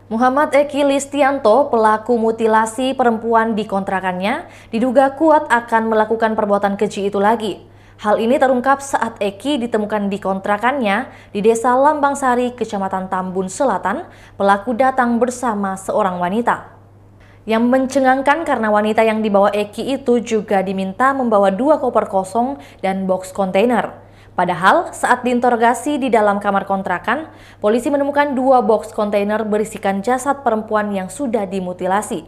Muhammad Eki Listianto, pelaku mutilasi perempuan di kontrakannya, diduga kuat akan melakukan perbuatan keji itu lagi. Hal ini terungkap saat Eki ditemukan di kontrakannya di Desa Lambang Sari, Kecamatan Tambun Selatan. Pelaku datang bersama seorang wanita. Yang mencengangkan karena wanita yang dibawa Eki itu juga diminta membawa 2 koper kosong dan box kontainer. Padahal saat diinterogasi di dalam kamar kontrakan, polisi menemukan 2 box kontainer berisikan jasad perempuan yang sudah dimutilasi.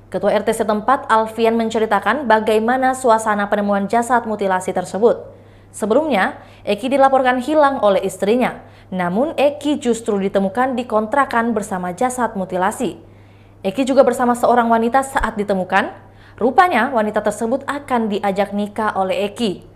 Ketua RT setempat, Alfian, menceritakan bagaimana suasana penemuan jasad mutilasi tersebut. Sebelumnya, Eki dilaporkan hilang oleh istrinya, namun Eki justru ditemukan di kontrakan bersama jasad mutilasi. Eki juga bersama seorang wanita saat ditemukan. Rupanya wanita tersebut akan diajak nikah oleh Eki.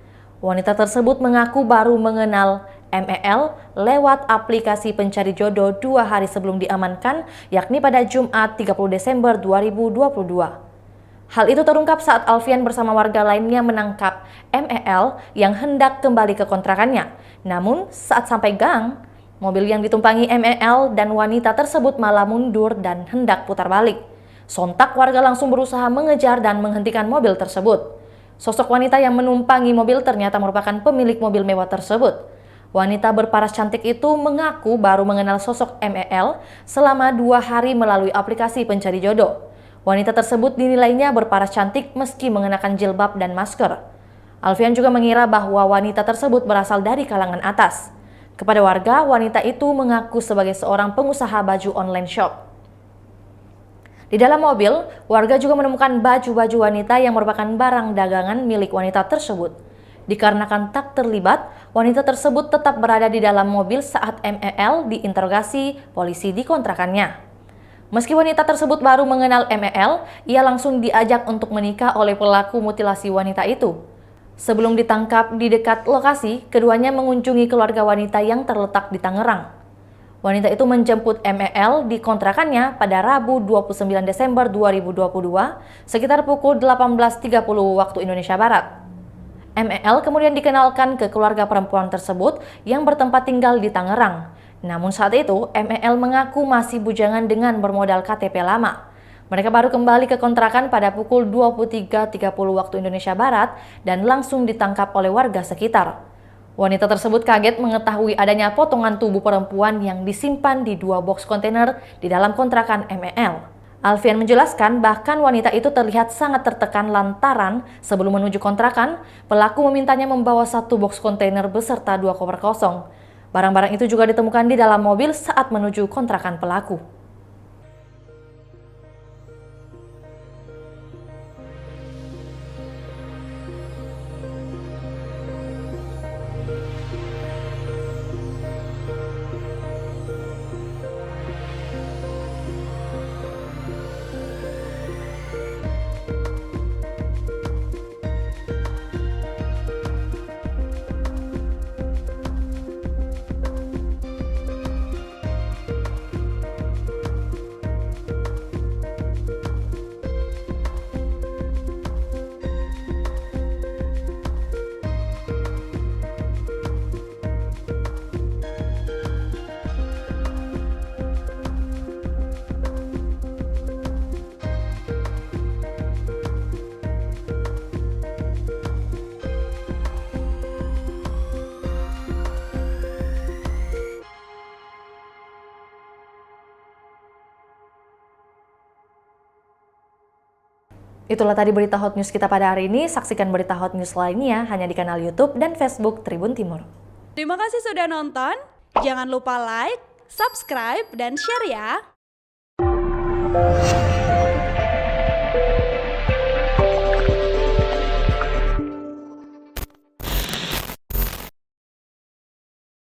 Wanita tersebut mengaku baru mengenal MEL lewat aplikasi pencari jodoh 2 hari sebelum diamankan, yakni pada Jumat 30 Desember 2022. Hal itu terungkap saat Alfian bersama warga lainnya menangkap MEL yang hendak kembali ke kontrakannya. Namun saat sampai gang, mobil yang ditumpangi MEL dan wanita tersebut malah mundur dan hendak putar balik. Sontak warga langsung berusaha mengejar dan menghentikan mobil tersebut. Sosok wanita yang menumpangi mobil ternyata merupakan pemilik mobil mewah tersebut. Wanita berparas cantik itu mengaku baru mengenal sosok MEL selama 2 hari melalui aplikasi pencari jodoh. Wanita tersebut dinilainya berparas cantik meski mengenakan jilbab dan masker. Alfian juga mengira bahwa wanita tersebut berasal dari kalangan atas. Kepada warga, wanita itu mengaku sebagai seorang pengusaha baju online shop. Di dalam mobil, warga juga menemukan baju-baju wanita yang merupakan barang dagangan milik wanita tersebut. Dikarenakan tak terlibat, wanita tersebut tetap berada di dalam mobil saat MEL diinterogasi polisi di kontrakannya. Meski wanita tersebut baru mengenal MEL, ia langsung diajak untuk menikah oleh pelaku mutilasi wanita itu. Sebelum ditangkap di dekat lokasi, keduanya mengunjungi keluarga wanita yang terletak di Tangerang. Wanita itu menjemput MEL di kontrakannya pada Rabu 29 Desember 2022 sekitar pukul 18.30 waktu Indonesia Barat. MEL kemudian dikenalkan ke keluarga perempuan tersebut yang bertempat tinggal di Tangerang. Namun saat itu MEL mengaku masih bujangan dengan bermodal KTP lama. Mereka baru kembali ke kontrakan pada pukul 23.30 waktu Indonesia Barat dan langsung ditangkap oleh warga sekitar. Wanita tersebut kaget mengetahui adanya potongan tubuh perempuan yang disimpan di 2 box kontainer di dalam kontrakan MEL. Alfian menjelaskan bahkan wanita itu terlihat sangat tertekan lantaran sebelum menuju kontrakan, pelaku memintanya membawa 1 box kontainer beserta 2 koper kosong. Barang-barang itu juga ditemukan di dalam mobil saat menuju kontrakan pelaku. Itulah tadi berita hot news kita pada hari ini. Saksikan berita hot news lainnya hanya di kanal YouTube dan Facebook Tribun Timur. Terima kasih sudah nonton. Jangan lupa like, subscribe, dan share ya.